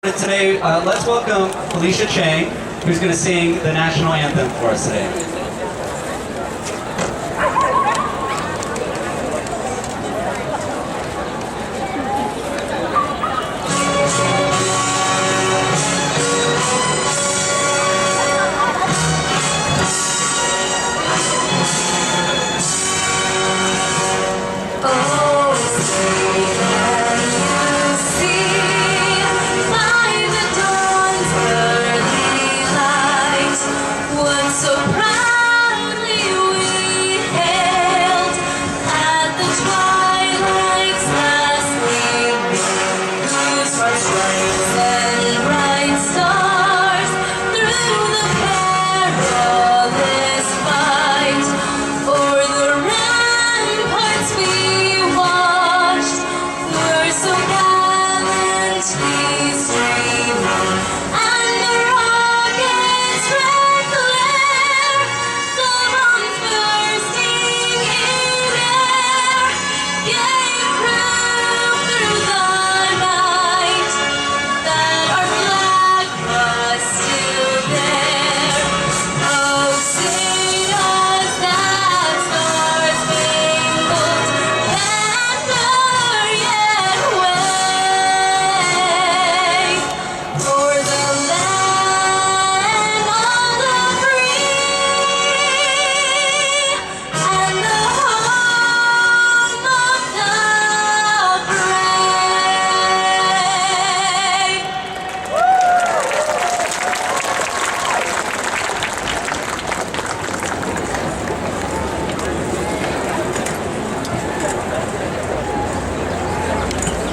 Today, let's welcome Felicia Chang, who's going to sing the national anthem for us today.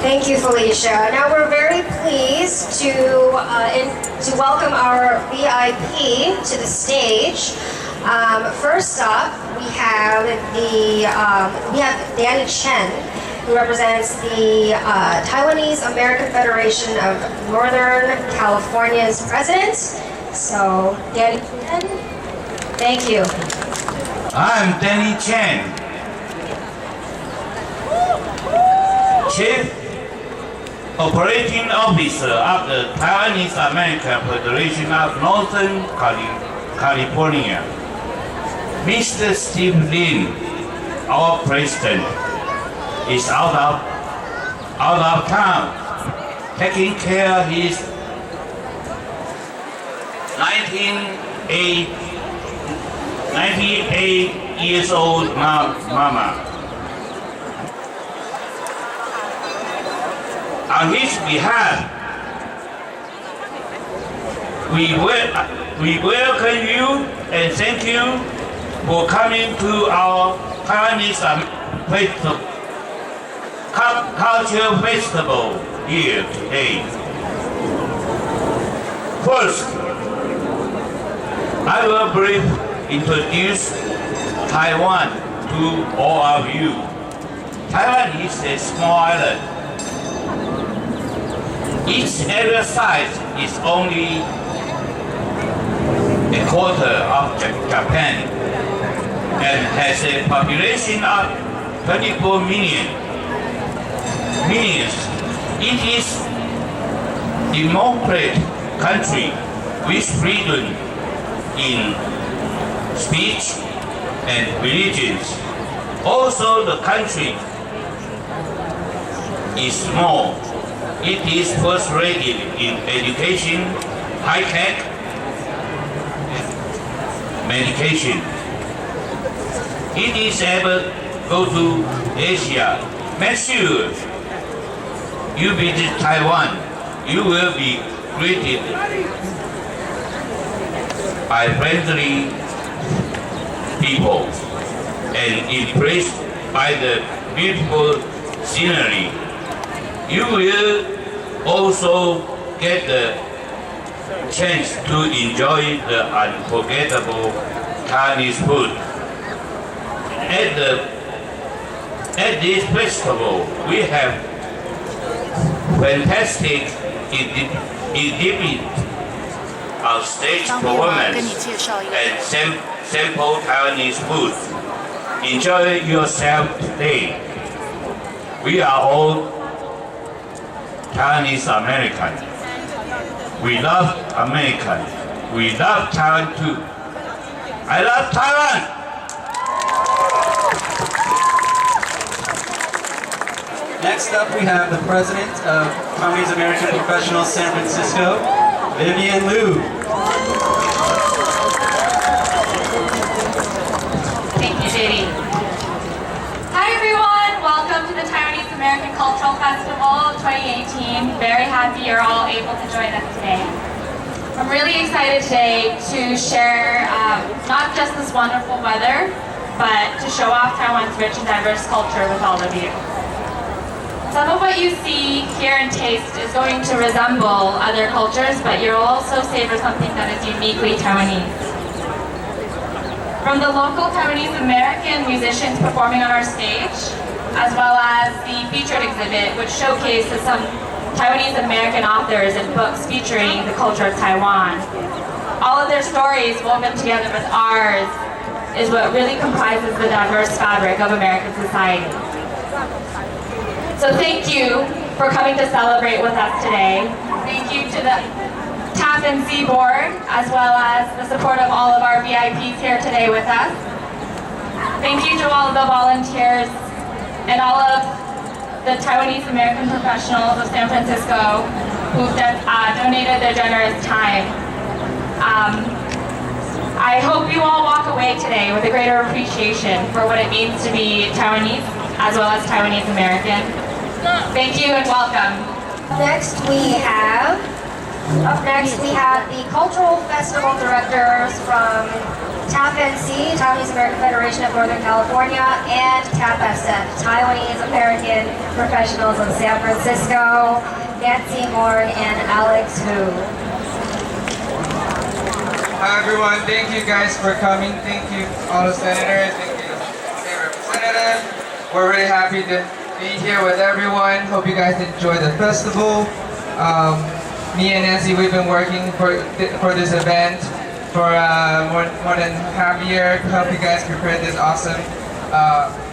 Thank you, Felicia. Now we're very pleased to welcome our VIP to the stage. First up, we have Danny Chen, who represents the Taiwanese American Federation of Northern California's president. So, Danny Chen, thank you. I'm Danny Chen, Chief Operating Officer of the Taiwanese American Federation of Northern California. Mr. Steve Lin, our president, is out of town, taking care of his 98 years old mama. On his behalf, we welcome you and thank you for coming to our Taiwanese Culture Festival here today. First, I will briefly introduce Taiwan to all of you. Taiwan is a small island. Each area size is only a quarter of Japan and has a population of 24 million. It is a democratic country with freedom in speech and religions. Also, the country is small. It is first-rated in education, high-tech, medication. It is able to go to Asia. Make sure you visit Taiwan. You will be greeted by friendly people and impressed by the beautiful scenery. You will also get the chance to enjoy the unforgettable Chinese food. At this festival, we have fantastic exhibit of stage performance and sample Taiwanese food. Enjoy yourself today. We are all Taiwanese American. We love America. We love Taiwan too. I love Taiwan! Next up, we have the president of Taiwanese American Professionals San Francisco, Vivian Liu. Thank you, JD. Hi, everyone. Welcome to the Taiwanese American Cultural Festival 2018. Very happy you're all able to join us today. I'm really excited today to share not just this wonderful weather, but to show off Taiwan's rich and diverse culture with all of you. Some of what you see, hear, and taste is going to resemble other cultures, but you'll also savor something that is uniquely Taiwanese. From the local Taiwanese American musicians performing on our stage, as well as the featured exhibit, which showcases some Taiwanese American authors and books featuring the culture of Taiwan. All of their stories woven together with ours is what really comprises the diverse fabric of American society. So thank you for coming to celebrate with us today. Thank you to the TAP&C board, as well as the support of all of our VIPs here today with us. Thank you to all of the volunteers and all of the Taiwanese American professionals of San Francisco who've donated their generous time. I hope you all walk away today with a greater appreciation for what it means to be Taiwanese, as well as Taiwanese American. Thank you and welcome. Up next we have the Cultural Festival Directors from TAP&C, Taiwanese American Federation of Northern California, and TAP-SF, Taiwanese American Professionals of San Francisco, Nancy Horn and Alex Hu. Hi everyone, thank you guys for coming. Thank you all the senators, thank you state representatives. We're really happy to be here with everyone. Hope you guys enjoy the festival. Me and Nancy, we've been working for this event for more than half a year to help you guys prepare this awesome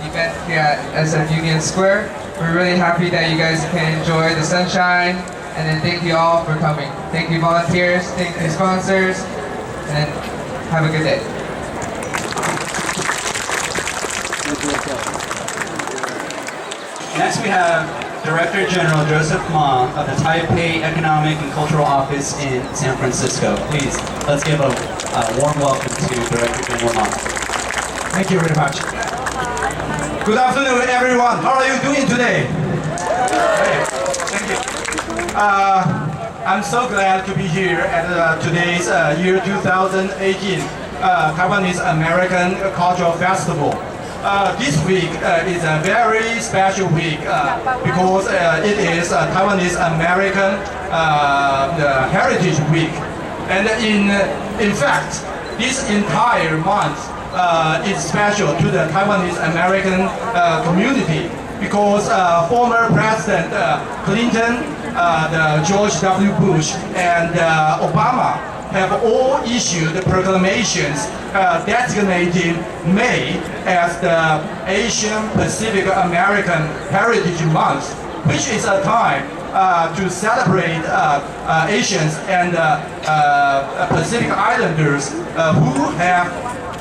event here at SF Union Square. We're really happy that you guys can enjoy the sunshine, and then thank you all for coming. Thank you volunteers, thank you sponsors, and have a good day. Next, we have Director General Joseph Ma of the Taipei Economic and Cultural Office in San Francisco. Please, let's give a warm welcome to Director General Ma. Thank you very much. Good afternoon, everyone. How are you doing today? Great. Thank you. I'm so glad to be here at today's year 2018 Taiwanese American Cultural Festival. This week is a very special week because it is Taiwanese American Heritage Week, and in fact, this entire month is special to the Taiwanese American community because former President Clinton, the George W. Bush, and Obama have all issued proclamations designating May as the Asian Pacific American Heritage Month, which is a time to celebrate Asians and Pacific Islanders who have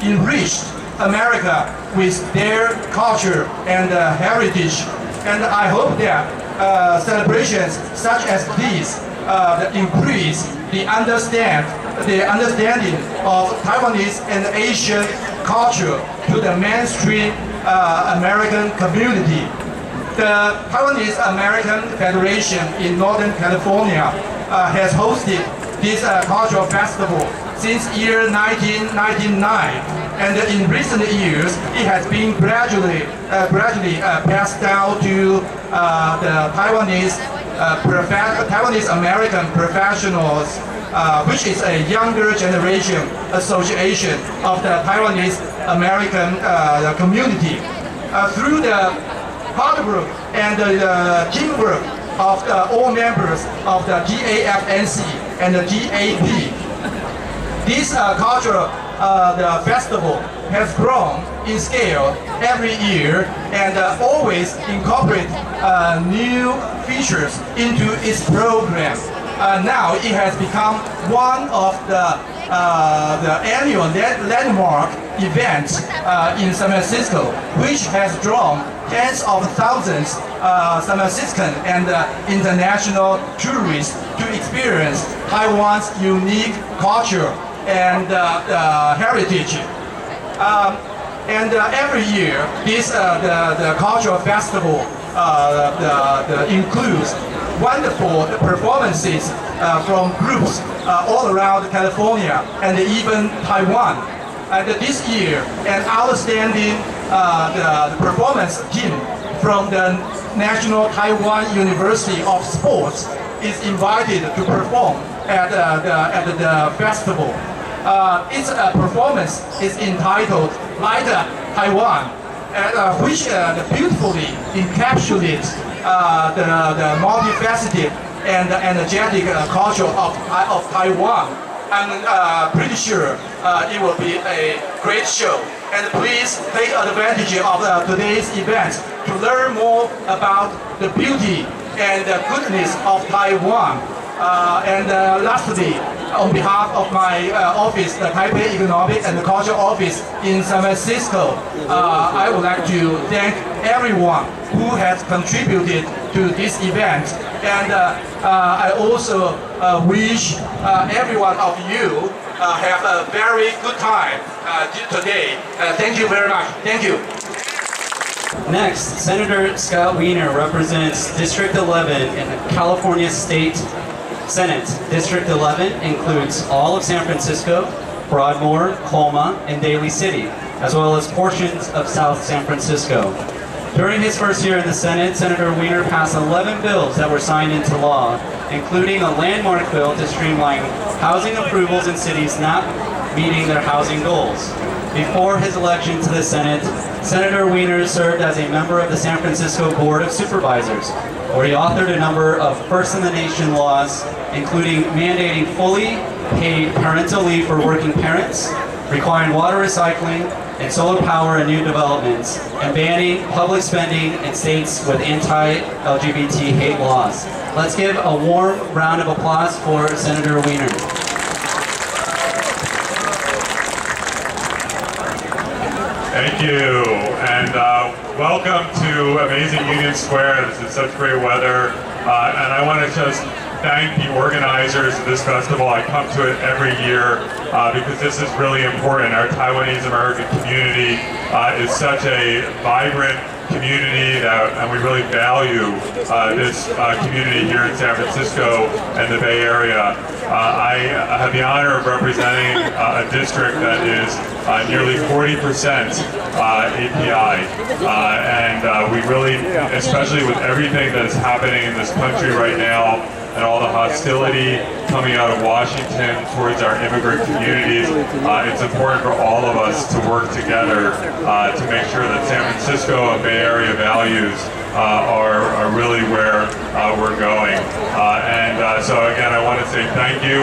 enriched America with their culture and heritage. And I hope that celebrations such as these increase the understanding of Taiwanese and Asian culture to the mainstream American community. The Taiwanese American Federation in Northern California has hosted this cultural festival since year 1999, and in recent years it has been gradually passed down to the Taiwanese American Professionals, which is a younger generation association of the Taiwanese American community. Through the hard work and the teamwork of all members of the TAF&C and the TAP, this cultural the festival has grown in scale every year and always incorporate new features into its program. now it has become one of the annual landmark events in San Francisco, which has drawn tens of thousands San Franciscan and international tourists to experience Taiwan's unique culture and heritage. Every year, this the cultural festival includes wonderful performances from groups all around California and even Taiwan. And this year, an outstanding the performance team from the National Taiwan University of Sports is invited to perform at the festival. Its performance is entitled Light Taiwan, which beautifully encapsulates the multifaceted and energetic culture of Taiwan. I'm pretty sure it will be a great show. And please take advantage of today's event to learn more about the beauty and the goodness of Taiwan. Lastly, on behalf of my office, the Taipei Economic and Culture Office in San Francisco, I would like to thank everyone who has contributed to this event. And I also wish every one of you have a very good time today. Thank you very much. Thank you. Next, Senator Scott Wiener represents District 11 in the California State Senate. District 11 includes all of San Francisco, Broadmoor, Colma, and Daly City, as well as portions of South San Francisco. During his first year in the Senate, Senator Wiener passed 11 bills that were signed into law, including a landmark bill to streamline housing approvals in cities not meeting their housing goals. Before his election to the Senate, Senator Wiener served as a member of the San Francisco Board of Supervisors, where he authored a number of first-in-the-nation laws, including mandating fully paid parental leave for working parents, requiring water recycling and solar power in new developments, and banning public spending in states with anti-LGBT hate laws. Let's give a warm round of applause for Senator Wiener. Thank you, and welcome to amazing Union Square. This is such great weather, and I want to just thank the organizers of this festival. I come to it every year because this is really important. Our Taiwanese American community is such a vibrant community and we really value this community here in San Francisco and the Bay Area. I have the honor of representing a district that is nearly 40% API, and we really, especially with everything that is happening in this country right now, and all the hostility coming out of Washington towards our immigrant communities, it's important for all of us to work together to make sure that San Francisco and Bay Area values are really where we're going. So again, I want to say thank you.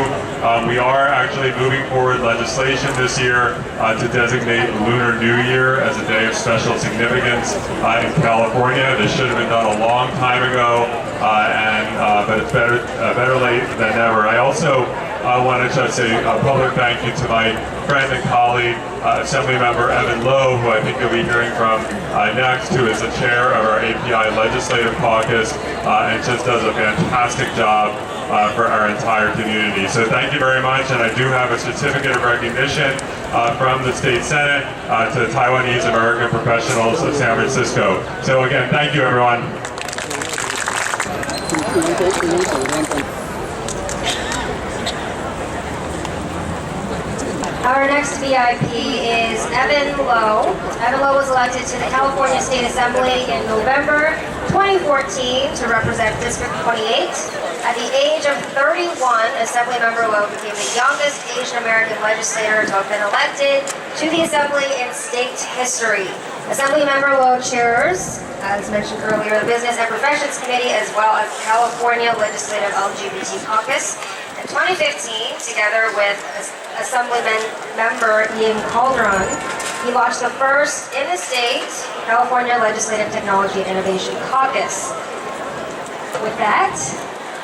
We are actually moving forward legislation this year to designate Lunar New Year as a day of special significance in California. This should have been done a long time ago, but it's better late than never. I also want to just say a public thank you to my friend and colleague, Assemblymember Evan Lowe, who I think you'll be hearing from next, who is the chair of our API Legislative Caucus and just does a fantastic job for our entire community. So thank you very much, and I do have a certificate of recognition from the State Senate to the Taiwanese American Professionals of San Francisco. So again, thank you everyone. Our next VIP is Evan Lowe. Evan Lowe was elected to the California State Assembly in November 2014 to represent District 28. At the age of 31, Assemblymember Lowe became the youngest Asian American legislator to have been elected to the Assembly in state history. Assemblymember Lowe chairs, as mentioned earlier, the Business and Professions Committee as well as California Legislative LGBT Caucus. In 2015, together with Assemblyman member Ian Calderon, he launched the first in the state California Legislative Technology and Innovation Caucus. With that,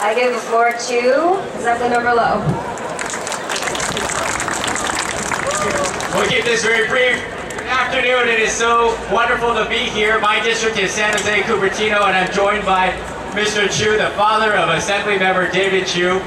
I give the floor to Assembly Member Lowe. We'll keep this very brief. Good afternoon. It is so wonderful to be here. My district is San Jose Cupertino, and I'm joined by Mr. Chu, the father of Assembly Member David Chu,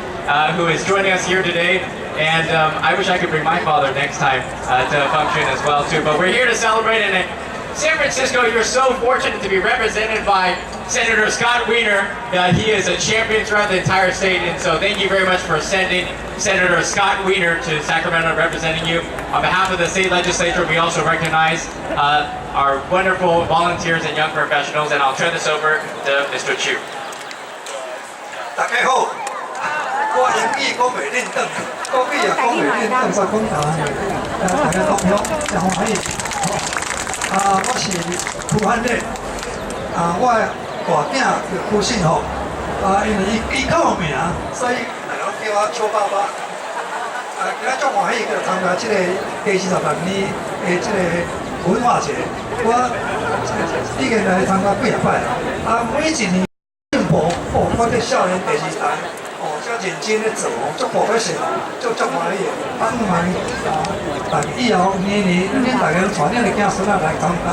who is joining us here today. And I wish I could bring my father next time to function as well too. But we're here to celebrate, and in San Francisco, you're so fortunate to be represented by Senator Scott Wiener. He is a champion throughout the entire state, and so thank you very much for sending Senator Scott Wiener to Sacramento representing you. On behalf of the state legislature, we also recognize our wonderful volunteers and young professionals, and I'll turn this over to Mr. Chu. 大家好，我英语讲袂认得，国语也讲袂认得，所以讲大家同乡真欢喜。我是傅汉烈，我大囝叫傅信福，因为伊较有名，所以大家叫我邱爸爸。今仔足欢喜，就参加这个第46年的这个文化节，我已经来参加几啊摆，每一年。 我哋少年第2代，遮认真咧做，足professional欢喜，但以后年恁大家带恁的囝孙仔来参加，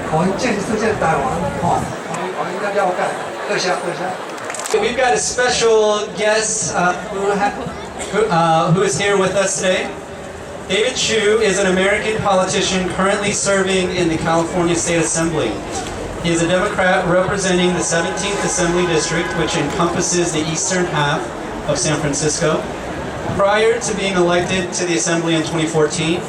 互因见识这台湾，互因了解，多谢。 We've got a special guest who is here with us today. David Chu is an American politician currently serving in the California State Assembly. He is a Democrat representing the 17th Assembly District, which encompasses the eastern half of San Francisco. Prior to being elected to the Assembly in 2014,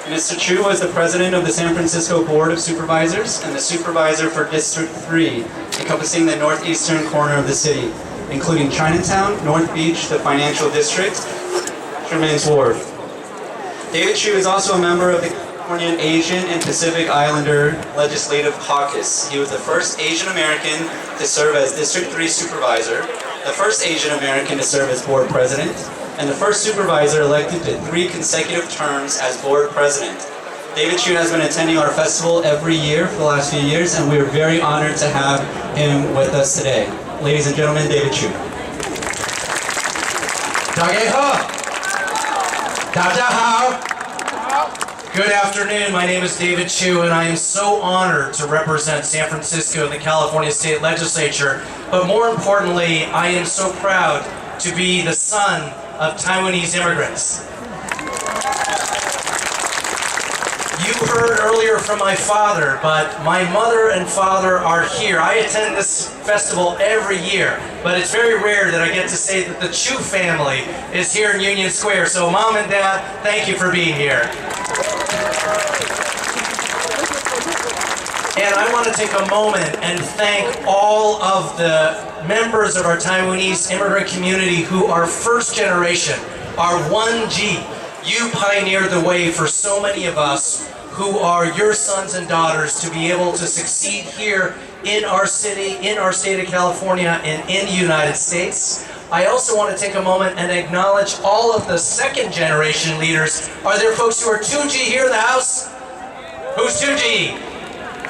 Mr. Chu was the president of the San Francisco Board of Supervisors and the supervisor for District 3, encompassing the northeastern corner of the city, including Chinatown, North Beach, the Financial District, Fisherman's Wharf. David Chu is also a member of the Californian Asian and Pacific Islander Legislative Caucus. He was the first Asian American to serve as District 3 Supervisor, the first Asian American to serve as Board President, and the first supervisor elected to 3 consecutive terms as Board President. David Chu has been attending our festival every year for the last few years, and we are very honored to have him with us today. Ladies and gentlemen, David Chu. 大家好，大家好。 Good afternoon, my name is David Chu, and I am so honored to represent San Francisco in the California State Legislature. But more importantly, I am so proud to be the son of Taiwanese immigrants. You heard earlier from my father, but my mother and father are here. I attend this festival every year, but it's very rare that I get to say that the Chu family is here in Union Square. So Mom and Dad, thank you for being here. And I want to take a moment and thank all of the members of our Taiwanese immigrant community who are first generation, are 1G. You pioneered the way for so many of us who are your sons and daughters to be able to succeed here in our city, in our state of California, and in the United States. I also want to take a moment and acknowledge all of the second generation leaders. Are there folks who are 2G here in the house? Who's 2G?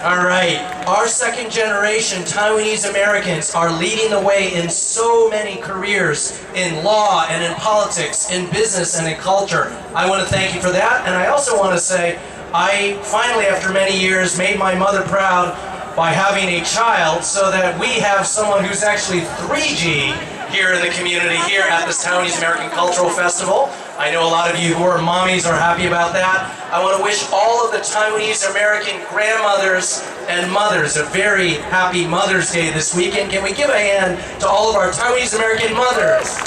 All right, our second generation Taiwanese Americans are leading the way in so many careers in law and in politics, in business and in culture. I want to thank you for that. And I also want to say, I finally, after many years, made my mother proud by having a child so that we have someone who's actually 3G here in the community, here at this Taiwanese American Cultural Festival. I know a lot of you who are mommies are happy about that. I want to wish all of the Taiwanese American grandmothers and mothers a very happy Mother's Day this weekend. Can we give a hand to all of our Taiwanese American mothers?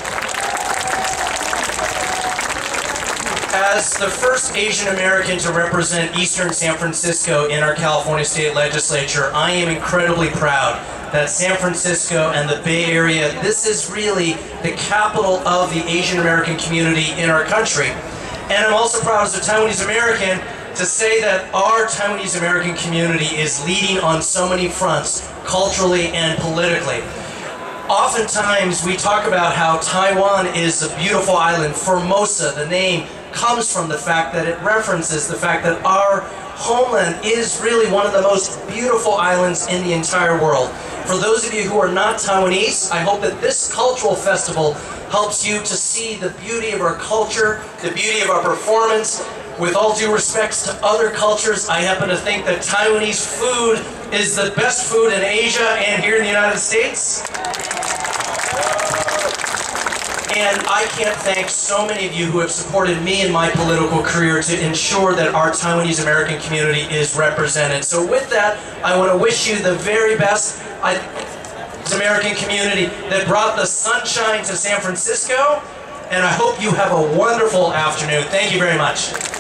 As the first Asian American to represent Eastern San Francisco in our California State Legislature, I am incredibly proud that San Francisco and the Bay Area, this is really the capital of the Asian American community in our country. And I'm also proud as a Taiwanese American to say that our Taiwanese American community is leading on so many fronts, culturally and politically. Oftentimes we talk about how Taiwan is a beautiful island. Formosa, the name, comes from the fact that it references the fact that our homeland is really one of the most beautiful islands in the entire world. For those of you who are not Taiwanese, I hope that this cultural festival helps you to see the beauty of our culture, the beauty of our performance. With all due respects to other cultures, I happen to think that Taiwanese food is the best food in Asia and here in the United States. And I can't thank so many of you who have supported me in my political career to ensure that our Taiwanese American community is represented. So with that, I want to wish you the very best. American community that brought the sunshine to San Francisco, and I hope you have a wonderful afternoon. Thank you very much.